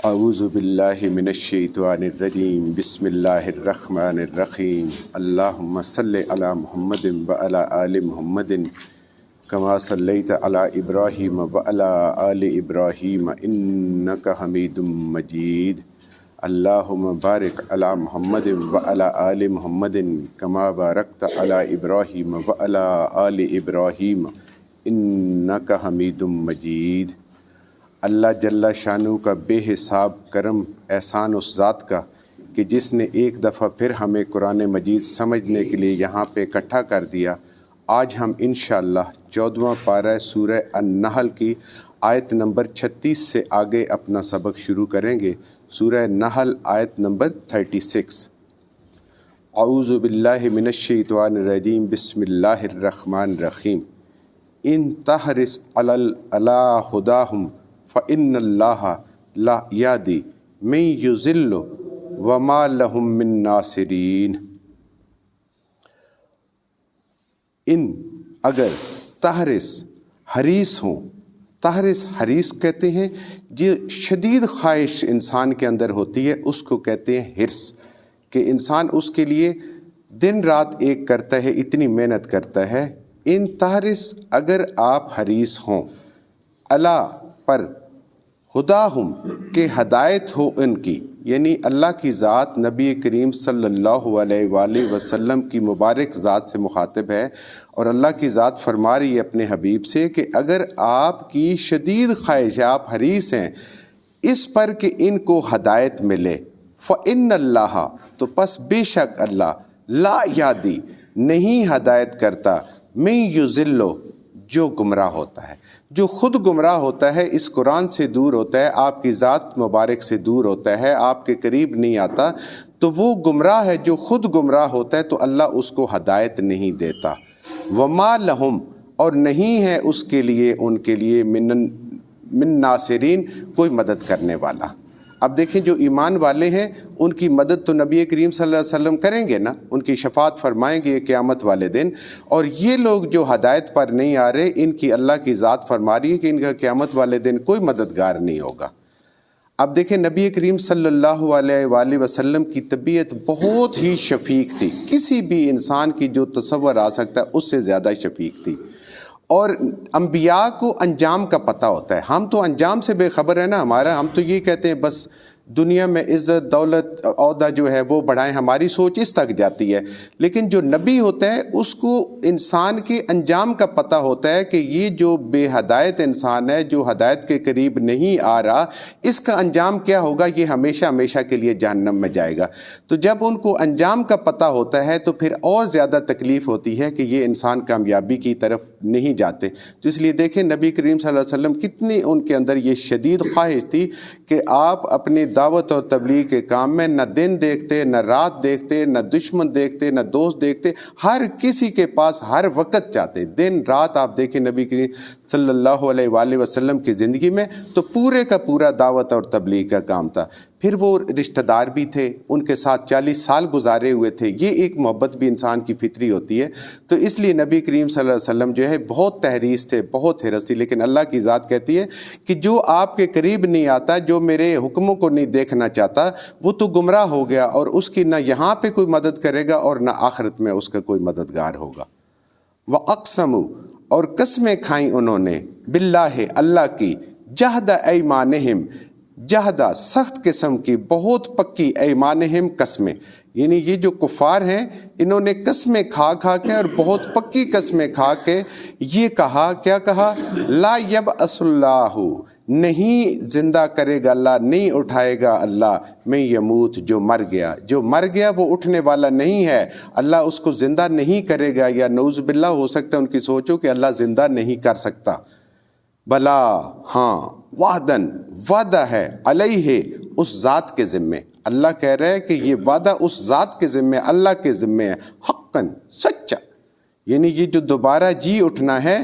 اعوذ باللہ من الشیطان الرجیم بسم اللہ الرحمن الرحیم اللہم صلی علی محمد وعلی آل محمد کما صلیت علی ابراہیم وعلی آل ابراہیم انک حمید مجید اللہم بارک علی محمد وعلی آل محمد کما بارکت علی ابراہیم وعلی آل ابراہیم انک حمید مجید۔ اللہ جل شانہ کا بے حساب کرم احسان اس ذات کا کہ جس نے ایک دفعہ پھر ہمیں قرآن مجید سمجھنے کے لیے یہاں پہ اکٹھا کر دیا۔ آج ہم انشاءاللہ 14واں پارہ سورہ النحل کی آیت نمبر 36 سے آگے اپنا سبق شروع کریں گے۔ سورہ نحل آیت نمبر 36۔ اعوذ باللہ من الشیطان الرجیم بسم اللہ الرحمن الرحیم۔ ان تحرص علی ہداہم فإن اللہ لا یہدی من یضل وما لہم من ناصرین۔ ان اگر تحرص حریص ہوں، تحرص حریص کہتے ہیں جو شدید خواہش انسان کے اندر ہوتی ہے اس کو کہتے ہیں حرص، کہ انسان اس کے لیے دن رات ایک کرتا ہے، اتنی محنت کرتا ہے۔ ان تحرص اگر آپ حریص ہوں اللہ پر ہداہم کہ ہدایت ہو ان کی، یعنی اللہ کی ذات نبی کریم صلی اللہ علیہ وآلہ وسلم کی مبارک ذات سے مخاطب ہے، اور اللہ کی ذات فرما رہی ہے اپنے حبیب سے کہ اگر آپ کی شدید خواہش ہے، آپ حریص ہیں اس پر کہ ان کو ہدایت ملے، فإن اللہ تو پس بے شک اللہ لا یہدی نہیں ہدایت کرتا، من یضل جو گمراہ ہوتا ہے، جو خود گمراہ ہوتا ہے، اس قرآن سے دور ہوتا ہے، آپ کی ذات مبارک سے دور ہوتا ہے، آپ کے قریب نہیں آتا، تو وہ گمراہ ہے۔ جو خود گمراہ ہوتا ہے تو اللہ اس کو ہدایت نہیں دیتا۔ وما لہم اور نہیں ہے اس کے لیے، ان کے لیے من ناصرین کوئی مدد کرنے والا۔ اب دیکھیں جو ایمان والے ہیں ان کی مدد تو نبی کریم صلی اللہ علیہ وسلم کریں گے نا، ان کی شفاعت فرمائیں گے قیامت والے دن، اور یہ لوگ جو ہدایت پر نہیں آ رہے ان کی اللہ کی ذات فرما رہی ہے کہ ان کا قیامت والے دن کوئی مددگار نہیں ہوگا۔ اب دیکھیں نبی کریم صلی اللہ علیہ وآلہ وسلم کی طبیعت بہت ہی شفیق تھی، کسی بھی انسان کی جو تصور آ سکتا ہے اس سے زیادہ شفیق تھی، اور انبیاء کو انجام کا پتہ ہوتا ہے۔ ہم تو انجام سے بے خبر ہے نا، ہم تو یہ کہتے ہیں بس دنیا میں عزت دولت عہدہ جو ہے وہ بڑھائیں، ہماری سوچ اس تک جاتی ہے، لیکن جو نبی ہوتا ہے اس کو انسان کے انجام کا پتہ ہوتا ہے کہ یہ جو بے ہدایت انسان ہے، جو ہدایت کے قریب نہیں آ رہا، اس کا انجام کیا ہوگا، یہ ہمیشہ ہمیشہ کے لیے جہنم میں جائے گا۔ تو جب ان کو انجام کا پتہ ہوتا ہے تو پھر اور زیادہ تکلیف ہوتی ہے کہ یہ انسان کامیابی کی طرف نہیں جاتے۔ تو اس لیے دیکھیں نبی کریم صلی اللہ علیہ وسلم کتنی ان کے اندر یہ شدید خواہش تھی کہ آپ اپنی دعوت اور تبلیغ کے کام میں نہ دن دیکھتے، نہ رات دیکھتے، نہ دشمن دیکھتے، نہ دوست دیکھتے، ہر کسی کے پاس ہر وقت جاتے، دن رات۔ آپ دیکھیں نبی کریم صلی اللہ علیہ وآلہ وسلم کی زندگی میں تو پورے کا پورا دعوت اور تبلیغ کا کام تھا۔ پھر وہ رشتہ دار بھی تھے، ان کے ساتھ 40 سال گزارے ہوئے تھے، یہ ایک محبت بھی انسان کی فطری ہوتی ہے۔ تو اس لیے نبی کریم صلی اللہ علیہ وسلم جو ہے بہت تحریص تھے، بہت حرص تھی، لیکن اللہ کی ذات کہتی ہے کہ جو آپ کے قریب نہیں آتا، جو میرے حکموں کو نہیں دیکھنا چاہتا، وہ تو گمراہ ہو گیا، اور اس کی نہ یہاں پہ کوئی مدد کرے گا اور نہ آخرت میں اس کا کوئی مددگار ہوگا۔ وَأَقْسَمُوا اور قسمیں کھائیں انہوں نے، باللہ اللہ کی، جہد ایمانہم جہدہ سخت قسم کی، بہت پکی، ایمانہم قسمیں، یعنی یہ جو کفار ہیں انہوں نے قسمیں کھا کھا کے اور بہت پکی قسمیں کھا کے یہ کہا، کیا کہا، لا یبعث اللہ نہیں زندہ کرے گا اللہ، نہیں اٹھائے گا اللہ، میں یموت جو مر گیا، جو مر گیا وہ اٹھنے والا نہیں ہے، اللہ اس کو زندہ نہیں کرے گا، یا نعوذ باللہ ہو سکتا ہے ان کی سوچو کہ اللہ زندہ نہیں کر سکتا۔ بلا ہاں، وعدن وعدہ ہے، علیہ اس ذات کے ذمے، اللہ کہہ رہے ہیں کہ یہ وعدہ اس ذات کے ذمے، اللہ کے ذمے ہے، حقاً سچا، یعنی یہ جو دوبارہ جی اٹھنا ہے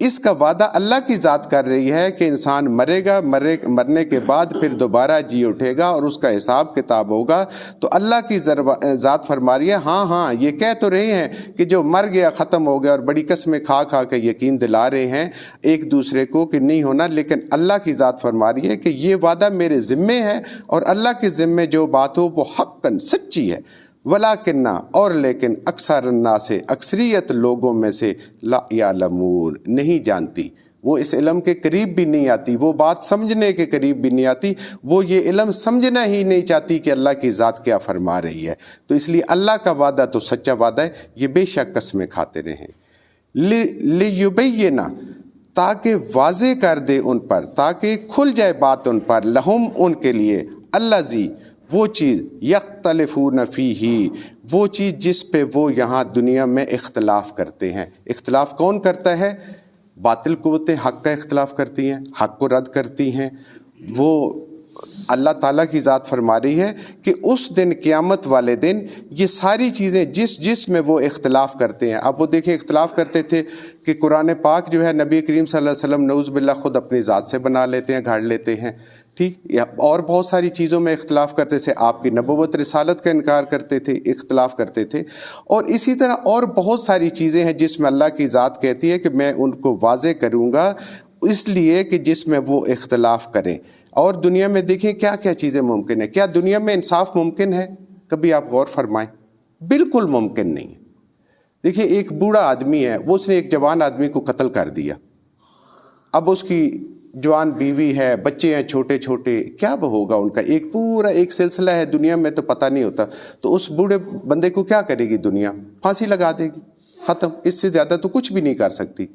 اس کا وعدہ اللہ کی ذات کر رہی ہے کہ انسان مرے گا، مرنے کے بعد پھر دوبارہ جی اٹھے گا اور اس کا حساب کتاب ہوگا۔ تو اللہ کی ذات فرما رہی ہے ہاں یہ کہہ تو رہے ہیں کہ جو مر گیا ختم ہو گیا، اور بڑی قسمیں کھا کے یقین دلا رہے ہیں ایک دوسرے کو کہ نہیں ہونا، لیکن اللہ کی ذات فرما رہی ہے کہ یہ وعدہ میرے ذمے ہے، اور اللہ کے ذمے جو بات ہو وہ حقاً سچی ہے۔ ولیکن اور لیکن اکثر الناس سے اکثریت لوگوں میں سے لا یعلمون نہیں جانتی، وہ اس علم کے قریب بھی نہیں آتی، وہ بات سمجھنے کے قریب بھی نہیں آتی، وہ یہ علم سمجھنا ہی نہیں چاہتی کہ اللہ کی ذات کیا فرما رہی ہے۔ تو اس لیے اللہ کا وعدہ تو سچا وعدہ ہے، یہ بے شک قسمیں کھاتے رہیں۔ لیبین تاکہ واضح کر دے ان پر، تاکہ کھل جائے بات ان پر، لہم ان کے لیے، الذی وہ چیز، یختلفون فیہ وہ چیز جس پہ وہ یہاں دنیا میں اختلاف کرتے ہیں۔ اختلاف کون کرتا ہے؟ باطل قوتیں حق کا اختلاف کرتی ہیں، حق کو رد کرتی ہیں۔ وہ اللہ تعالیٰ کی ذات فرما رہی ہے کہ اس دن، قیامت والے دن، یہ ساری چیزیں جس میں وہ اختلاف کرتے ہیں۔ اب وہ دیکھیں اختلاف کرتے تھے کہ قرآن پاک جو ہے نبی کریم صلی اللہ علیہ وسلم نعوذ باللہ خود اپنی ذات سے بنا لیتے ہیں، گھاڑ لیتے ہیں، ٹھیک، اور بہت ساری چیزوں میں اختلاف کرتے تھے، آپ کی نبوت رسالت کا انکار کرتے تھے، اختلاف کرتے تھے، اور اسی طرح اور بہت ساری چیزیں ہیں جس میں اللہ کی ذات کہتی ہے کہ میں ان کو واضح کروں گا، اس لیے کہ جس میں وہ اختلاف کریں۔ اور دنیا میں دیکھیں کیا کیا چیزیں ممکن ہیں۔ کیا دنیا میں انصاف ممکن ہے؟ کبھی آپ غور فرمائیں، بالکل ممکن نہیں ہے۔ دیکھیں ایک بوڑھا آدمی ہے، وہ اس نے ایک جوان آدمی کو قتل کر دیا، اب اس کی جوان بیوی ہے، بچے ہیں چھوٹے چھوٹے، کیا ہوگا ان کا؟ ایک پورا ایک سلسلہ ہے دنیا میں، تو پتہ نہیں ہوتا۔ تو اس بوڑھے بندے کو کیا کرے گی دنیا؟ پھانسی لگا دے گی، ختم، اس سے زیادہ تو کچھ بھی نہیں کر سکتی۔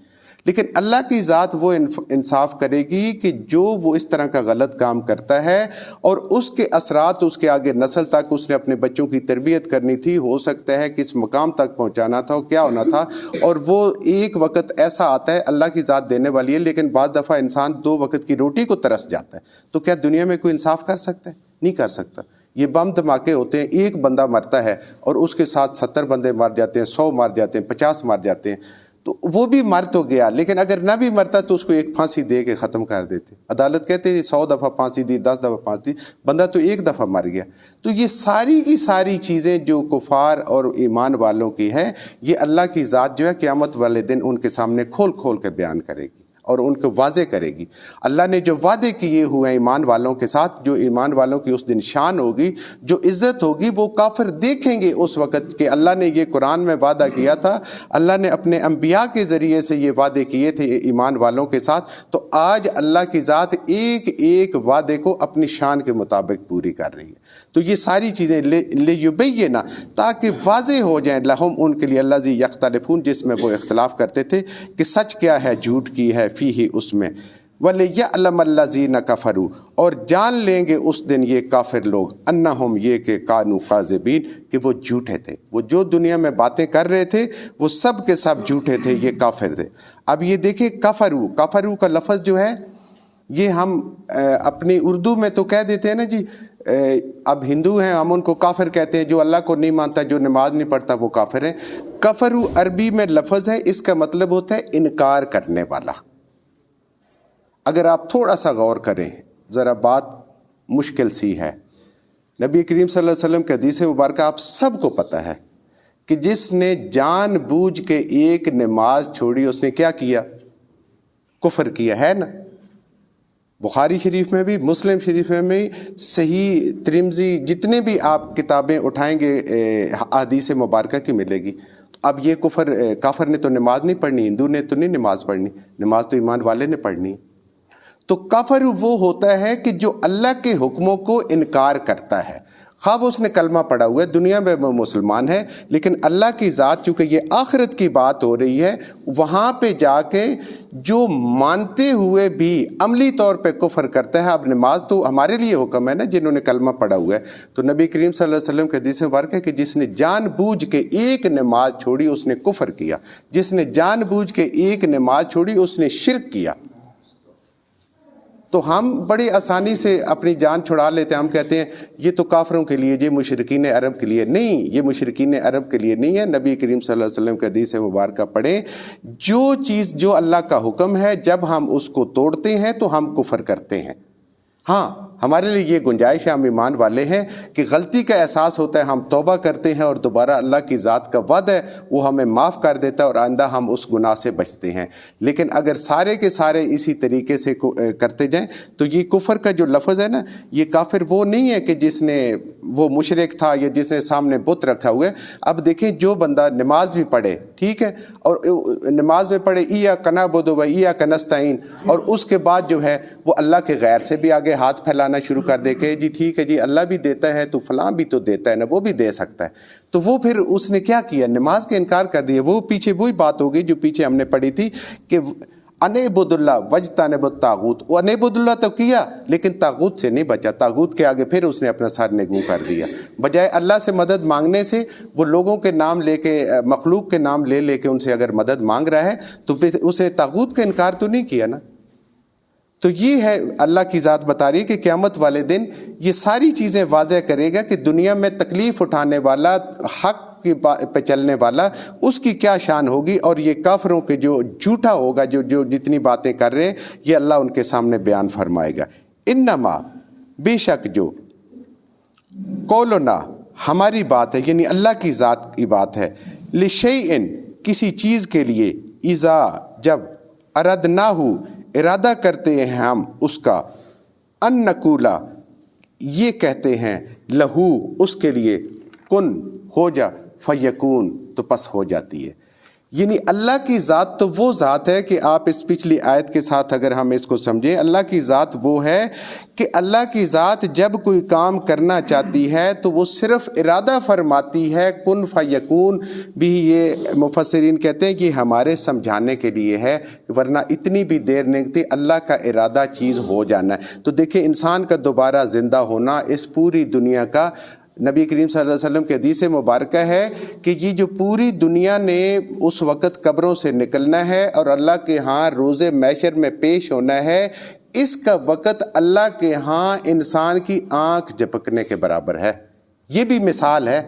لیکن اللہ کی ذات وہ انصاف کرے گی کہ جو وہ اس طرح کا غلط کام کرتا ہے اور اس کے اثرات اس کے آگے نسل تک اس نے اپنے بچوں کی تربیت کرنی تھی، ہو سکتا ہے کس مقام تک پہنچانا تھا، کیا ہونا تھا، اور وہ ایک وقت ایسا آتا ہے، اللہ کی ذات دینے والی ہے، لیکن بعض دفعہ انسان 2 وقت کی روٹی کو ترس جاتا ہے۔ تو کیا دنیا میں کوئی انصاف کر سکتا ہے؟ نہیں کر سکتا۔ یہ بم دھماکے ہوتے ہیں، ایک بندہ مرتا ہے اور اس کے ساتھ 70 بندے مر جاتے ہیں، 100 مر جاتے ہیں، 50 مر جاتے ہیں، تو وہ بھی مر تو گیا، لیکن اگر نہ بھی مرتا تو اس کو ایک پھانسی دے کے ختم کر دیتے۔ عدالت کہتے ہیں 100 دفعہ پھانسی دی، 10 دفعہ پھانسی دی، بندہ تو ایک دفعہ مر گیا۔ تو یہ ساری کی ساری چیزیں جو کفار اور ایمان والوں کی ہیں، یہ اللہ کی ذات جو ہے قیامت والے دن ان کے سامنے کھول کھول کے بیان کرے گی اور ان کو واضح کرے گی۔ اللہ نے جو وعدے کیے ہوئے ہیں ایمان والوں کے ساتھ، جو ایمان والوں کی اس دن شان ہوگی، جو عزت ہوگی، وہ کافر دیکھیں گے اس وقت کہ اللہ نے یہ قرآن میں وعدہ کیا تھا، اللہ نے اپنے انبیاء کے ذریعے سے یہ وعدے کیے تھے ایمان والوں کے ساتھ۔ تو آج اللہ کی ذات ایک ایک وعدے کو اپنی شان کے مطابق پوری کر رہی ہے۔ تو یہ ساری چیزیں لیبین تاکہ واضح ہو جائیں، لہم ان کے لیے، الذی یختلفون جس میں وہ اختلاف کرتے تھے کہ سچ کیا ہے، جھوٹ کی ہے، فیہ اس میں، وَلِيَعْلَمَ الَّذِينَ كَفَرُوا اور جان لیں گے اس دن یہ کافر لوگ، انہم یہ کہ کانوا کاذبین کہ وہ جھوٹے تھے، وہ جو دنیا میں باتیں کر رہے تھے وہ سب کے سب جھوٹے تھے، یہ کافر تھے۔ اب یہ دیکھیں کفرو کا لفظ جو ہے یہ ہم اپنی اردو میں تو کہہ دیتے ہیں نا جی، اب ہندو ہیں ہم ان کو کافر کہتے ہیں، جو اللہ کو نہیں مانتا، جو نماز نہیں پڑھتا وہ کافر ہے۔ کفرو عربی میں لفظ ہے، اس کا مطلب ہوتا ہے انکار کرنے والا۔ اگر آپ تھوڑا سا غور کریں، ذرا بات مشکل سی ہے۔ نبی کریم صلی اللہ علیہ وسلم کی حدیث مبارکہ آپ سب کو پتہ ہے کہ جس نے جان بوجھ کے ایک نماز چھوڑی اس نے کیا کیا؟ کفر کیا ہے نا۔ بخاری شریف میں بھی، مسلم شریف میں بھی، صحیح ترمذی، جتنے بھی آپ کتابیں اٹھائیں گے حدیث مبارکہ کی ملے گی۔ اب یہ کافر نے تو نماز نہیں پڑھنی، ہندو نے تو نہیں نماز پڑھنی، نماز تو ایمان والے نے پڑھنی۔ تو کافر وہ ہوتا ہے کہ جو اللہ کے حکموں کو انکار کرتا ہے، خواب اس نے کلمہ پڑھا ہوا ہے، دنیا میں وہ مسلمان ہے، لیکن اللہ کی ذات چونکہ یہ آخرت کی بات ہو رہی ہے، وہاں پہ جا کے جو مانتے ہوئے بھی عملی طور پہ کفر کرتا ہے۔ اب نماز تو ہمارے لیے حکم ہے نا جنہوں نے کلمہ پڑھا ہوا ہے، تو نبی کریم صلی اللہ علیہ وسلم کے حدیث مبارک ہے کہ جس نے جان بوجھ کے ایک نماز چھوڑی اس نے کفر کیا، جس نے جان بوجھ کے ایک نماز چھوڑی اس نے شرک کیا۔ تو ہم بڑی آسانی سے اپنی جان چھڑا لیتے ہیں. ہم کہتے ہیں یہ تو کافروں کے لیے، یہ مشرکین عرب کے لیے. نہیں، یہ مشرکین عرب کے لیے نہیں ہے. نبی کریم صلی اللہ علیہ وسلم کی حدیث مبارکہ پڑھیں، جو چیز جو اللہ کا حکم ہے جب ہم اس کو توڑتے ہیں تو ہم کفر کرتے ہیں. ہاں، ہمارے لیے یہ گنجائش ہے، ہم ایمان والے ہیں کہ غلطی کا احساس ہوتا ہے، ہم توبہ کرتے ہیں اور دوبارہ اللہ کی ذات کا وعدہ ہے وہ ہمیں معاف کر دیتا ہے اور آئندہ ہم اس گناہ سے بچتے ہیں. لیکن اگر سارے کے سارے اسی طریقے سے کرتے جائیں تو یہ کفر کا جو لفظ ہے نا، یہ کافر وہ نہیں ہے کہ جس نے وہ مشرک تھا یا جس نے سامنے بت رکھا ہوا ہے. اب دیکھیں، جو بندہ نماز بھی پڑھے، ٹھیک ہے، اور نماز میں پڑھے ایاک نعبد و ایاک نستعین، اور اس کے بعد جو ہے وہ اللہ کے غیر سے بھی آگے ہاتھ پھیلانا شروع کر دے کہ جی ٹھیک ہے جی اللہ بھی دیتا ہے تو فلاں بھی تو دیتا ہے نا، وہ بھی دے سکتا ہے. تو وہ پھر اس نے کیا کیا؟ نماز کا انکار کر دیا. وہ پیچھے وہی بات ہوگی جو پیچھے ہم نے پڑھی تھی کہ انعبد اللہ واجتنب الطاغوت. وہ انعبد اللہ تو کیا لیکن طاغوت سے نہیں بچا. طاغوت کے آگے پھر اس نے اپنا سر نگوں کر دیا. بجائے اللہ سے مدد مانگنے سے وہ لوگوں کے نام لے کے، مخلوق کے نام لے لے کے ان سے اگر مدد مانگ رہا ہے تو پھر اسے طاغوت کا انکار تو نہیں کیا نا. تو یہ ہے اللہ کی ذات بتا رہی ہے کہ قیامت والے دن یہ ساری چیزیں واضح کرے گا کہ دنیا میں تکلیف اٹھانے والا، حق پہ چلنے والا، اس کی کیا شان ہوگی. اور یہ کافروں کے جو جھوٹا ہوگا، جو جتنی باتیں کر رہے ہیں، یہ اللہ ان کے سامنے بیان فرمائے گا. انما، بے شک جو قولنا ہماری بات ہے، یعنی اللہ کی ذات کی بات ہے، لشیئن کسی چیز کے لیے، اذا جب، اردناہ ارادہ کرتے ہیں ہم اس کا، ان نقولا یہ کہتے ہیں، لہو اس کے لیے، کن ہو جا، فیکون تو پس ہو جاتی ہے. یعنی اللہ کی ذات تو وہ ذات ہے کہ آپ اس پچھلی آیت کے ساتھ اگر ہم اس کو سمجھیں، اللہ کی ذات وہ ہے کہ اللہ کی ذات جب کوئی کام کرنا چاہتی ہے تو وہ صرف ارادہ فرماتی ہے، کن فیکون. بھی یہ مفسرین کہتے ہیں کہ ہمارے سمجھانے کے لیے ہے، ورنہ اتنی بھی دیر نہیں لگتی، اللہ کا ارادہ چیز ہو جانا ہے. تو دیکھیں، انسان کا دوبارہ زندہ ہونا اس پوری دنیا کا، نبی کریم صلی اللہ علیہ وسلم کی حدیث مبارکہ ہے کہ یہ جو پوری دنیا نے اس وقت قبروں سے نکلنا ہے اور اللہ کے ہاں روز محشر میں پیش ہونا ہے، اس کا وقت اللہ کے ہاں انسان کی آنکھ جھپکنے کے برابر ہے. یہ بھی مثال ہے،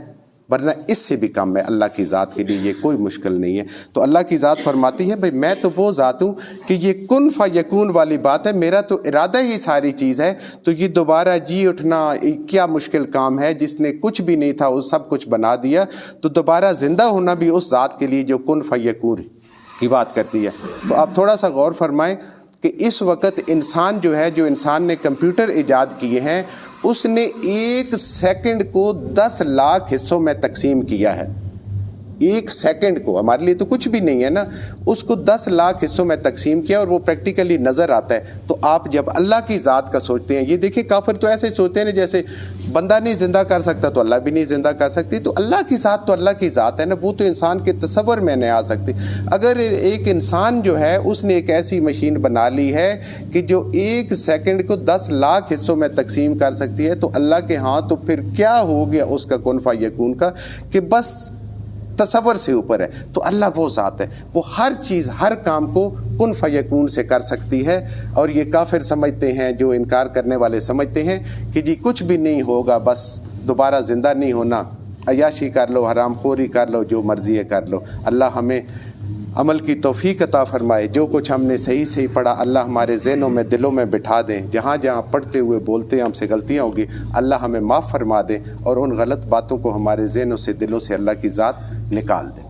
ورنہ اس سے بھی کم ہے. اللہ کی ذات کے لیے یہ کوئی مشکل نہیں ہے. تو اللہ کی ذات فرماتی ہے بھئی میں تو وہ ذات ہوں کہ یہ کن فیکون والی بات ہے، میرا تو ارادہ ہی ساری چیز ہے. تو یہ دوبارہ جی اٹھنا کیا مشکل کام ہے، جس نے کچھ بھی نہیں تھا وہ سب کچھ بنا دیا. تو دوبارہ زندہ ہونا بھی اس ذات کے لیے جو کن فیکون کی بات کرتی ہے. تو آپ تھوڑا سا غور فرمائیں کہ اس وقت انسان جو ہے، جو انسان نے کمپیوٹر ایجاد کیے ہیں، اس نے 1 سیکنڈ کو 10 لاکھ حصوں میں تقسیم کیا ہے. 1 سیکنڈ کو، ہمارے لیے تو کچھ بھی نہیں ہے نا، اس کو 10 لاکھ حصوں میں تقسیم کیا اور وہ پریکٹیکلی نظر آتا ہے. تو آپ جب اللہ کی ذات کا سوچتے ہیں، یہ دیکھیں کافر تو ایسے سوچتے ہیں جیسے بندہ نہیں زندہ کر سکتا تو اللہ بھی نہیں زندہ کر سکتی. تو اللہ کی ذات تو اللہ کی ذات ہے نا، وہ تو انسان کے تصور میں نہیں آ سکتی. اگر ایک انسان جو ہے اس نے ایک ایسی مشین بنا لی ہے کہ جو 1 سیکنڈ کو 10 لاکھ حصوں میں تقسیم کر سکتی ہے، تو اللہ کے ہاں تو پھر کیا ہو گیا اس کا کن فیکون کا، کہ بس تصور سے اوپر ہے. تو اللہ وہ ذات ہے، وہ ہر چیز، ہر کام کو کن فیکون سے کر سکتی ہے. اور یہ کافر سمجھتے ہیں، جو انکار کرنے والے سمجھتے ہیں کہ جی کچھ بھی نہیں ہوگا، بس دوبارہ زندہ نہیں ہونا، عیاشی کر لو، حرام خوری کر لو، جو مرضی ہے کر لو. اللہ ہمیں عمل کی توفیق عطا فرمائے. جو کچھ ہم نے صحیح پڑھا اللہ ہمارے ذہنوں میں، دلوں میں بٹھا دیں. جہاں جہاں پڑھتے ہوئے بولتے ہیں ہم سے غلطیاں ہوگی، اللہ ہمیں معاف فرما دیں اور ان غلط باتوں کو ہمارے ذہنوں سے، دلوں سے اللہ کی ذات نکال دیں.